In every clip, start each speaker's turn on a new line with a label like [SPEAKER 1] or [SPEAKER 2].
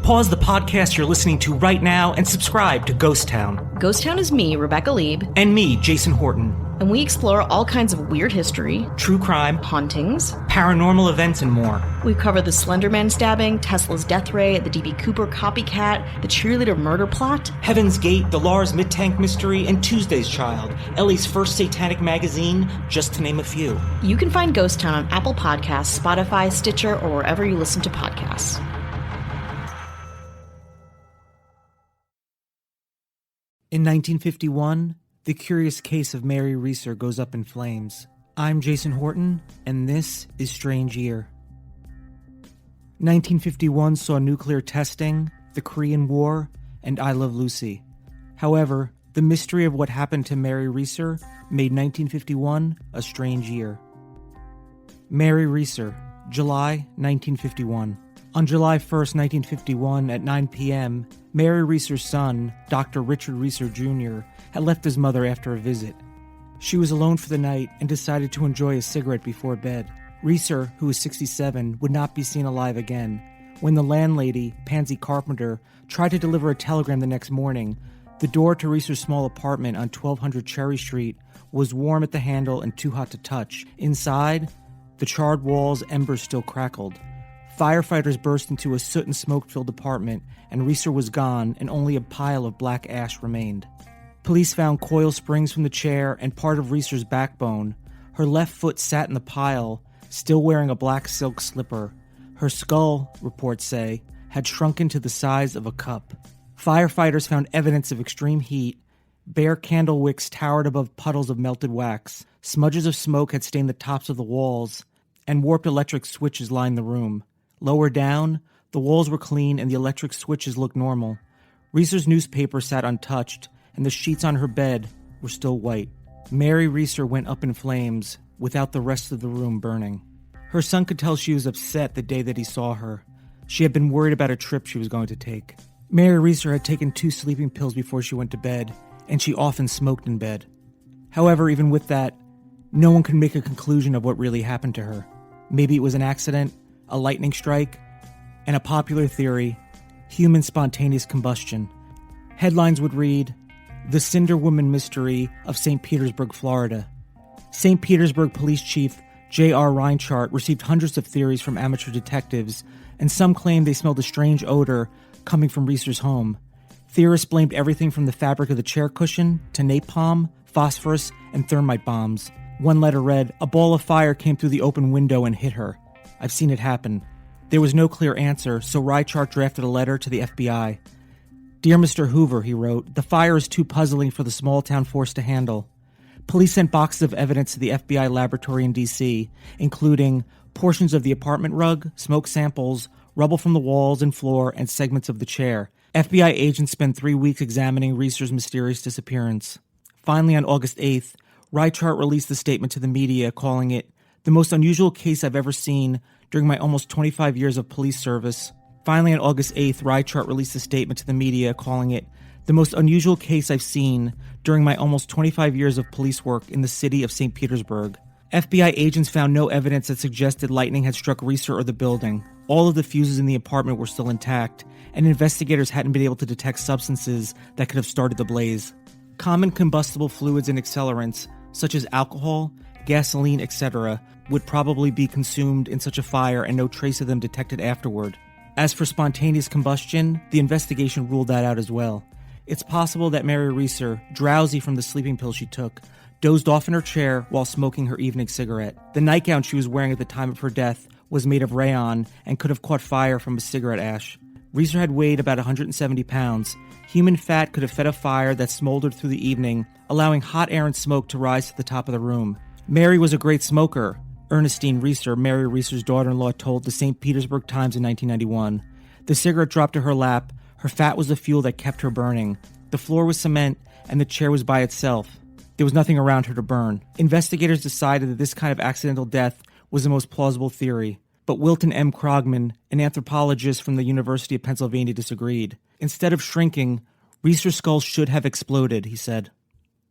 [SPEAKER 1] Pause the podcast you're listening to right now and subscribe to Ghost Town.
[SPEAKER 2] Ghost Town is me, Rebecca Lieb.
[SPEAKER 1] And me, Jason Horton.
[SPEAKER 2] And we explore all kinds of weird history,
[SPEAKER 1] true crime,
[SPEAKER 2] hauntings,
[SPEAKER 1] paranormal events, and more.
[SPEAKER 2] We cover the Slender Man stabbing, Tesla's death ray, the D.B. Cooper copycat, the cheerleader murder plot,
[SPEAKER 1] Heaven's Gate, the Lars Midtank mystery, and Tuesday's Child, Ellie's first satanic magazine, just to name a few.
[SPEAKER 2] You can find Ghost Town on Apple Podcasts, Spotify, Stitcher, or wherever you listen to podcasts.
[SPEAKER 1] In 1951, the curious case of Mary Reeser goes up in flames. I'm Jason Horton, and this is Strange Year. 1951 saw nuclear testing, the Korean War, and I Love Lucy. However, the mystery of what happened to Mary Reeser made 1951 a strange year. Mary Reeser, July 1951. On July 1st, 1951, at 9 p.m., Mary Reeser's son, Dr. Richard Reeser Jr., had left his mother after a visit. She was alone for the night and decided to enjoy a cigarette before bed. Reeser, who was 67, would not be seen alive again. When the landlady, Pansy Carpenter, tried to deliver a telegram the next morning, the door to Reeser's small apartment on 1200 Cherry Street was warm at the handle and too hot to touch. Inside, the charred walls' embers still crackled. Firefighters burst into a soot and smoke-filled apartment, and Reeser was gone, and only a pile of black ash remained. Police found coil springs from the chair and part of Reeser's backbone. Her left foot sat in the pile, still wearing a black silk slipper. Her skull, reports say, had shrunken to the size of a cup. Firefighters found evidence of extreme heat. Bare candle wicks towered above puddles of melted wax. Smudges of smoke had stained the tops of the walls, and warped electric switches lined the room. Lower down, the walls were clean and the electric switches looked normal. Reeser's newspaper sat untouched, and the sheets on her bed were still white. Mary Reeser went up in flames, without the rest of the room burning. Her son could tell she was upset the day that he saw her. She had been worried about a trip she was going to take. Mary Reeser had taken 2 sleeping pills before she went to bed, and she often smoked in bed. However, even with that, no one could make a conclusion of what really happened to her. Maybe it was an accident, a lightning strike, and a popular theory, human spontaneous combustion. Headlines would read, "The Cinder Woman Mystery of St. Petersburg, Florida." St. Petersburg Police Chief J.R. Reinchart received hundreds of theories from amateur detectives, and some claimed they smelled a strange odor coming from Reeser's home. Theorists blamed everything from the fabric of the chair cushion to napalm, phosphorus, and thermite bombs. One letter read, "A ball of fire came through the open window and hit her. I've seen it happen." There was no clear answer, so Reinchart drafted a letter to the FBI. "Dear Mr. Hoover," he wrote, "the fire is too puzzling for the small-town force to handle." Police sent boxes of evidence to the FBI laboratory in D.C., including portions of the apartment rug, smoke samples, rubble from the walls and floor, and segments of the chair. FBI agents spent 3 weeks examining Reeser's mysterious disappearance. Finally, on August 8th, Reinchart released a statement to the media calling it the most unusual case I've ever seen during my almost 25 years of police service. Finally, on August 8th, Reinchart released a statement to the media calling it the most unusual case I've seen during my almost 25 years of police work in the city of St. Petersburg. FBI agents found no evidence that suggested lightning had struck Reeser or the building. All of the fuses in the apartment were still intact, and investigators hadn't been able to detect substances that could have started the blaze. Common combustible fluids and accelerants, such as alcohol, gasoline, etc., would probably be consumed in such a fire and no trace of them detected afterward. As for spontaneous combustion, the investigation ruled that out as well. It's possible that Mary Reeser, drowsy from the sleeping pills she took, dozed off in her chair while smoking her evening cigarette. The nightgown she was wearing at the time of her death was made of rayon and could have caught fire from a cigarette ash. Reeser had weighed about 170 pounds. Human fat could have fed a fire that smoldered through the evening, allowing hot air and smoke to rise to the top of the room. Mary was a great smoker, Ernestine Reeser, Mary Reeser's daughter-in-law, told the St. Petersburg Times in 1991. The cigarette dropped to her lap. Her fat was the fuel that kept her burning. The floor was cement, and the chair was by itself. There was nothing around her to burn. Investigators decided that this kind of accidental death was the most plausible theory, but Wilton M. Krogman, an anthropologist from the University of Pennsylvania, disagreed. Instead of shrinking, Reeser's skull should have exploded, he said.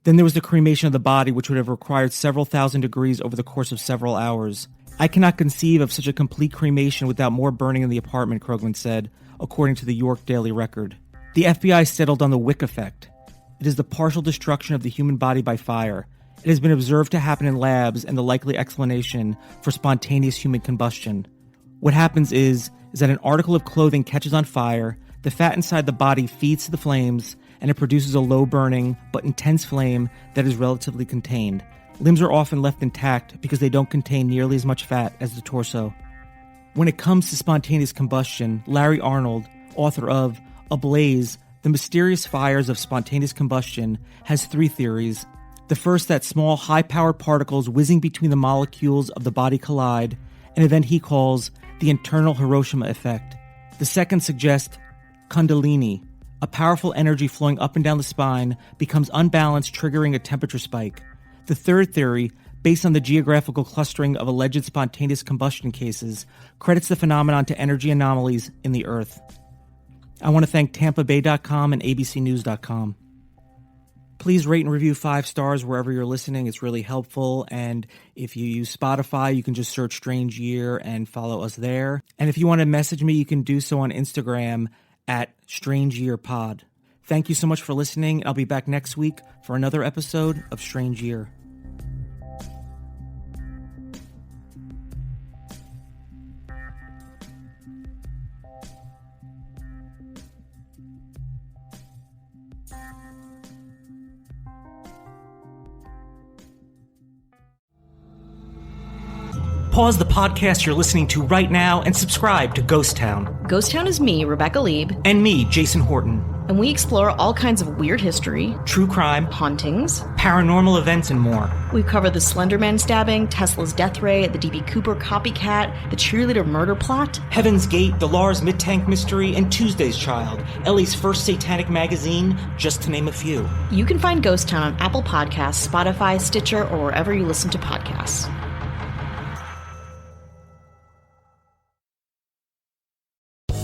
[SPEAKER 1] Then there was the cremation of the body, which would have required several thousand degrees over the course of several hours. I cannot conceive of such a complete cremation without more burning in the apartment, Krogman said. according to the York Daily Record. The FBI settled on the wick effect. It is the partial destruction of the human body by fire. It has been observed to happen in labs and the likely explanation for spontaneous human combustion. What happens is that an article of clothing catches on fire, the fat inside the body feeds to the flames, and it produces a low-burning but intense flame that is relatively contained. Limbs are often left intact because they don't contain nearly as much fat as the torso. When it comes to spontaneous combustion, Larry Arnold, author of Ablaze, The Mysterious Fires of Spontaneous Combustion, has 3 theories. The first, that small, high-powered particles whizzing between the molecules of the body collide, an event he calls the internal Hiroshima effect. The second suggests Kundalini, a powerful energy flowing up and down the spine, becomes unbalanced, triggering a temperature spike. The third theory, based on the geographical clustering of alleged spontaneous combustion cases, credits the phenomenon to energy anomalies in the Earth. I want to thank TampaBay.com and ABCNews.com. Please rate and review 5 stars wherever you're listening. It's really helpful. And if you use Spotify, you can just search Strange Year and follow us there. And if you want to message me, you can do so on Instagram at Strange Year Pod. Thank you so much for listening. I'll be back next week for another episode of Strange Year. Pause the podcast you're listening to right now and subscribe to Ghost Town.
[SPEAKER 2] Ghost Town is me, Rebecca Lieb.
[SPEAKER 1] And me, Jason Horton.
[SPEAKER 2] And we explore all kinds of weird history,
[SPEAKER 1] true crime,
[SPEAKER 2] hauntings,
[SPEAKER 1] paranormal events, and more.
[SPEAKER 2] We cover the Slender Man stabbing, Tesla's death ray, the D.B. Cooper copycat, the cheerleader murder plot,
[SPEAKER 1] Heaven's Gate, the Lars Midtank mystery, and Tuesday's Child, Ellie's first satanic magazine, just to name a few.
[SPEAKER 2] You can find Ghost Town on Apple Podcasts, Spotify, Stitcher, or wherever you listen to podcasts.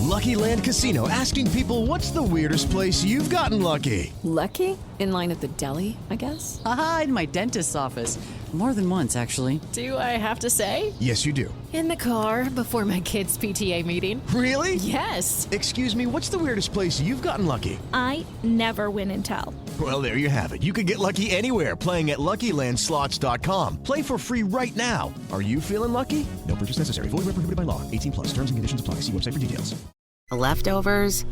[SPEAKER 3] Lucky Land Casino, asking people, what's the weirdest place you've gotten lucky?
[SPEAKER 4] Lucky? In line at the deli, I guess?
[SPEAKER 5] Aha, in my dentist's office. More than once, actually.
[SPEAKER 4] Do I have to say?
[SPEAKER 3] Yes, you do.
[SPEAKER 4] In the car before my kids' PTA meeting.
[SPEAKER 3] Really?
[SPEAKER 4] Yes.
[SPEAKER 3] Excuse me, what's the weirdest place you've gotten lucky?
[SPEAKER 6] I never win and tell.
[SPEAKER 3] Well, there you have it. You can get lucky anywhere, playing at LuckyLandSlots.com. Play for free right now. Are you feeling lucky? No purchase necessary. Void where prohibited by law. 18+. Terms and conditions apply. See website for details.
[SPEAKER 7] Leftovers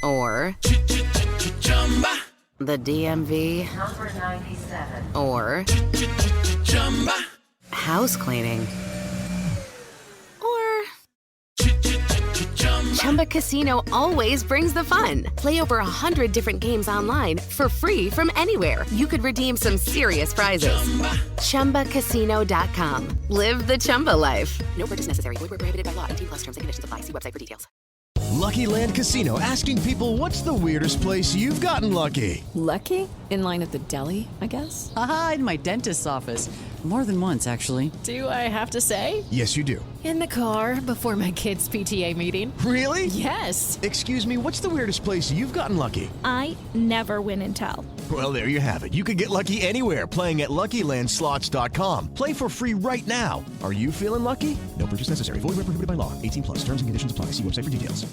[SPEAKER 7] or the DMV number 97 or house cleaning or Chumba Casino always brings the fun. Play over 100 different games online for free from anywhere. You could redeem some serious prizes. ChumbaCasino.com. Live the Chumba life. No purchase necessary. Void where prohibited by law. 18+ terms and conditions apply. See website for details.
[SPEAKER 3] Lucky Land Casino, asking people, what's the weirdest place you've gotten lucky?
[SPEAKER 4] Lucky? In line at the deli, I guess?
[SPEAKER 5] Aha, in my dentist's office. More than once, actually.
[SPEAKER 4] Do I have to say?
[SPEAKER 3] Yes, you do.
[SPEAKER 4] In the car before my kids' PTA meeting.
[SPEAKER 3] Really?
[SPEAKER 4] Yes.
[SPEAKER 3] Excuse me, what's the weirdest place you've gotten lucky?
[SPEAKER 6] I never win and tell.
[SPEAKER 3] Well, there you have it. You can get lucky anywhere, playing at LuckyLandSlots.com. Play for free right now. Are you feeling lucky? No purchase necessary. Void where prohibited by law. 18+. Terms and conditions apply. See website for details.